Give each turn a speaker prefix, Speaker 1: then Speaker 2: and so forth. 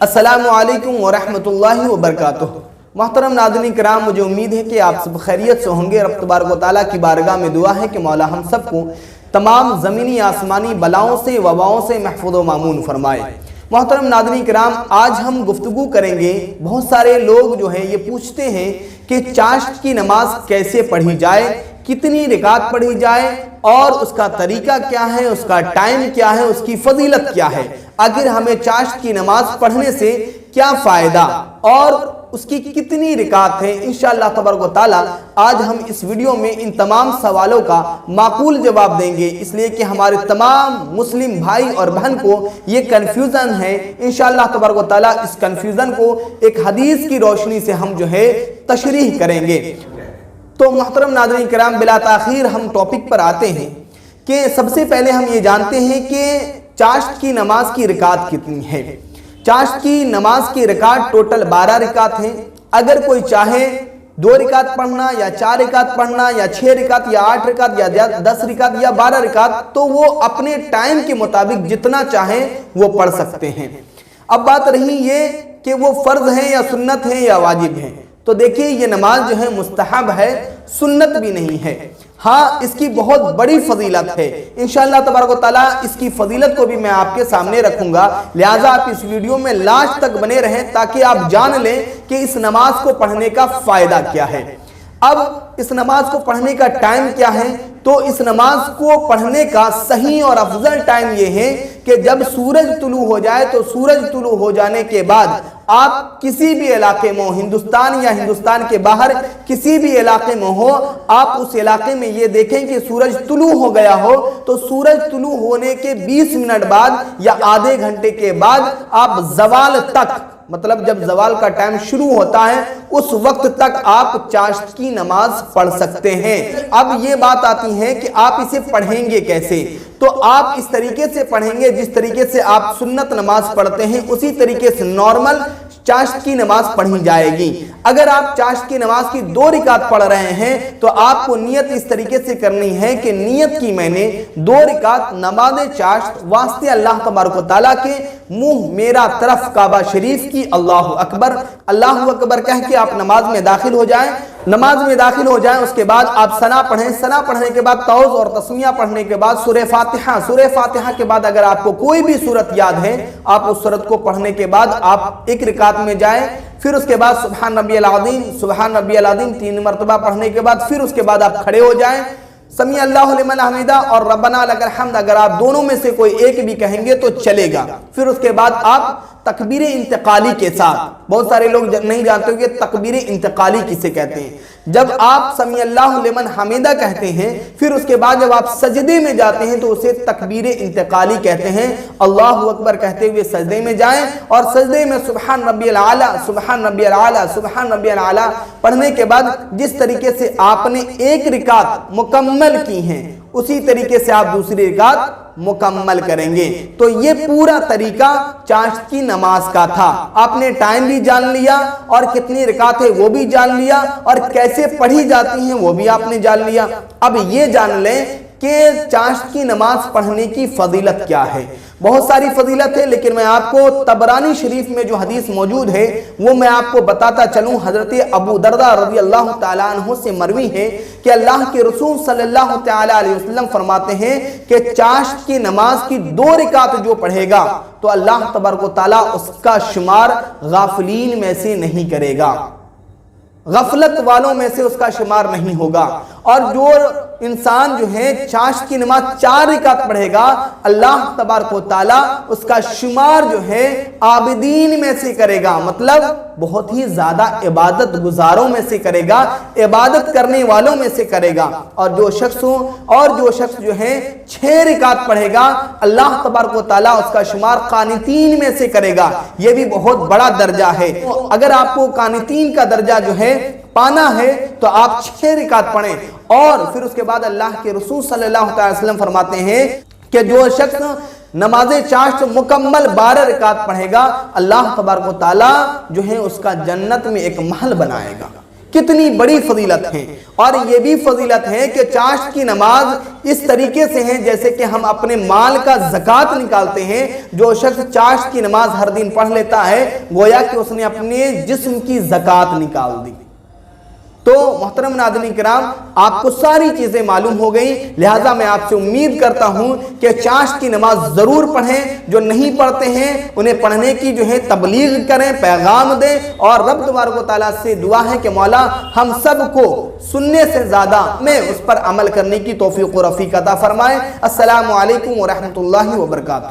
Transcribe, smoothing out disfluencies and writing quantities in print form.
Speaker 1: السلام علیکم ورحمۃ اللہ وبرکاتہ۔ محترم ناظرین کرام، مجھے امید ہے کہ آپ سب خیریت سے ہوں گے۔ رب تبارک و تعالیٰ کی بارگاہ میں دعا ہے کہ مولا ہم سب کو تمام زمینی آسمانی بلاؤں سے وباؤں سے محفوظ و مامون فرمائے۔ محترم ناظرین کرام، آج ہم گفتگو کریں گے۔ بہت سارے لوگ جو ہیں یہ پوچھتے ہیں کہ چاشت کی نماز کیسے پڑھی جائے، کتنی رکعت پڑھی جائے اور اس کا طریقہ کیا ہے، اس کا ٹائم کیا ہے، اس کی فضیلت کیا ہے، آخر ہمیں چاشت کی نماز پڑھنے سے کیا فائدہ اور اس کی کتنی رکعت ہیں۔ انشاءاللہ تبارک و تعالی آج ہم اس ویڈیو میں ان تمام سوالوں کا معقول جواب دیں گے، اس لیے کہ ہمارے تمام مسلم بھائی اور بہن کو یہ کنفیوژن ہے۔ انشاءاللہ تبارک و تعالی اس کنفیوژن کو ایک حدیث کی روشنی سے ہم جو ہے تشریح کریں گے۔ تو محترم ناظرین کرام، بلا تاخیر ہم ٹاپک پر آتے ہیں کہ سب سے پہلے ہم یہ جانتے ہیں کہ چاشت کی نماز کی رکعت کتنی ہے۔ چاشت کی نماز کی رکعت ٹوٹل 12 رکعت ہیں۔ اگر کوئی چاہے 2 رکعت پڑھنا یا 4 رکعت پڑھنا یا 6 رکعت یا 8 رکعت یا 10 رکعت یا 12 رکعت، تو وہ اپنے ٹائم کے مطابق جتنا چاہیں وہ پڑھ سکتے ہیں۔ اب بات رہی یہ کہ وہ فرض ہیں یا سنت ہیں یا واجب ہیں، تو دیکھیے یہ نماز جو ہے مستحب ہے، سنت بھی نہیں ہے۔ ہاں، اس کی بہت بڑی فضیلت ہے۔ انشاءاللہ تبارک و تعالیٰ اس کی فضیلت کو بھی میں آپ کے سامنے رکھوں گا، لہٰذا آپ اس ویڈیو میں لاسٹ تک بنے رہیں تاکہ آپ جان لیں کہ اس نماز کو پڑھنے کا فائدہ کیا ہے۔ اب اس نماز کو پڑھنے کا ٹائم کیا ہے؟ تو اس نماز کو پڑھنے کا صحیح اور افضل ٹائم یہ ہے کہ جب سورج طلوع ہو جائے، تو سورج طلوع ہو جانے کے بعد آپ کسی بھی علاقے میں ہو، ہندوستان یا ہندوستان کے باہر کسی بھی علاقے میں ہو، آپ اس علاقے میں یہ دیکھیں کہ سورج طلوع ہو گیا ہو، تو سورج طلوع ہونے کے 20 منٹ بعد یا آدھے گھنٹے کے بعد آپ زوال تک، مطلب جب زوال کا ٹائم شروع ہوتا ہے اس وقت تک آپ چاشت کی نماز پڑھ سکتے ہیں۔ اب یہ بات آتی ہے کہ آپ اسے پڑھیں گے کیسے؟ تو آپ اس طریقے سے پڑھیں گے جس طریقے سے آپ سنت نماز پڑھتے ہیں، اسی طریقے سے نارمل چاشت کی نماز پڑھی جائے گی۔ اگر آپ چاشت کی نماز کی 2 رکعت پڑھ رہے ہیں تو آپ کو نیت اس طریقے سے کرنی ہے کہ نیت کی میں نے 2 رکعت نماز چاشت واسطے اللہ تبارک و تعالیٰ کے منہ میرا طرف کعبہ شریف کی اللہ اکبر کہہ کے آپ نماز میں داخل ہو جائیں۔ نماز میں داخل ہو جائیں، اس کے بعد آپ ثنا پڑھیں، ثنا پڑھنے کے بعد توز اور تسمیہ پڑھنے کے بعد سورہ فاتحہ کے بعد اگر آپ کو کوئی بھی سورت یاد ہے، آپ اس سورت کو پڑھنے کے بعد آپ 1 رکعت میں جائیں، پھر اس کے بعد سبحان ربی العظیم 3 مرتبہ پڑھنے کے بعد پھر اس کے بعد آپ کھڑے ہو جائیں، سمیع اللہ لمن حمیدہ اور ربنا لک الحمد اگر آپ دونوں میں سے کوئی ایک بھی کہیں گے تو چلے گا۔ پھر اس کے بعد آپ تکبیر انتقالی کے ساتھ، بہت سارے لوگ نہیں جانتے کہ تکبیر انتقالی کسے کہتے ہیں۔ جب آپ سمیع اللہ لمن حمیدہ کہتے ہیں، پھر اس کے بعد جب آپ سجدے میں جاتے ہیں تو اسے تکبیر انتقالی کہتے ہیں۔ اللہ اکبر کہتے ہوئے سجدے میں جائیں اور سجدے میں سبحان ربی العالی پڑھنے کے بعد جس طریقے سے آپ نے 1 رکعت مکمل کی ہیں، اسی طریقے سے آپ دوسری رکعت مکمل کریں گے۔ تو یہ پورا طریقہ چاشت کی نماز کا تھا۔ آپ نے ٹائم بھی جان لیا اور کتنی رکعت ہے وہ بھی جان لیا اور کیسے پڑھی جاتی ہیں وہ بھی آپ نے جان لیا۔ اب یہ جان لیں کہ چاشت کی نماز پڑھنے کی فضیلت کیا ہے۔ بہت ساری فضیلت ہے، لیکن میں آپ کو طبرانی شریف میں جو حدیث موجود ہے وہ میں آپ کو بتاتا چلوں۔ حضرت ابو درداء رضی اللہ تعالیٰ عنہ سے مروی ہے کہ اللہ کے رسول صلی اللہ تعالیٰ علیہ وسلم فرماتے ہیں کہ چاشت کی نماز کی 2 رکعت جو پڑھے گا تو اللہ تبارک و تعالیٰ اس کا شمار غافلین میں سے نہیں کرے گا، غفلت والوں میں سے اس کا شمار نہیں ہوگا۔ اور جو انسان جو ہے چاشت کی نماز 4 رکعت پڑھے گا، اللہ تبارک و تعالیٰ اس کا شمار جو ہے عابدین میں سے کرے گا، مطلب بہت ہی زیادہ عبادت گزاروں میں سے کرے گا، عبادت کرنے والوں میں سے کرے گا۔ اور جو شخص جو ہے 6 رکعت پڑھے گا، اللہ تبارک و تعالیٰ اس کا شمار قانتین میں سے کرے گا۔ یہ بھی بہت بڑا درجہ ہے۔ اگر آپ کو قانتین کا درجہ جو ہے پانا ہے تو آپ 6 رکعت پڑھیں۔ اور پھر اس کے بعد اللہ کے رسول صلی اللہ علیہ وسلم فرماتے ہیں کہ جو شخص نماز چاشت مکمل 12 رکعت پڑھے گا، اللہ تبارک و تعالیٰ جو ہے اس کا جنت میں ایک محل بنائے گا۔ کتنی بڑی فضیلت ہے۔ اور یہ بھی فضیلت ہے کہ چاشت کی نماز اس طریقے سے ہے جیسے کہ ہم اپنے مال کا زکوٰۃ نکالتے ہیں۔ جو شخص چاشت کی نماز ہر دن پڑھ لیتا ہے گویا کہ اس نے اپنے جسم کی زکوٰۃ نکال دی۔ تو محترم ناظرین کرام، آپ کو ساری چیزیں معلوم ہو گئی، لہٰذا میں آپ سے امید کرتا ہوں کہ چاشت کی نماز ضرور پڑھیں۔ جو نہیں پڑھتے ہیں انہیں پڑھنے کی تبلیغ کریں، پیغام دیں، اور رب تبارک و تعالیٰ سے دعا ہے کہ مولا ہم سب کو سننے سے زیادہ میں اس پر عمل کرنے کی توفیق و رفیق عطا فرمائے۔ السلام علیکم ورحمۃ اللہ وبرکاتہ۔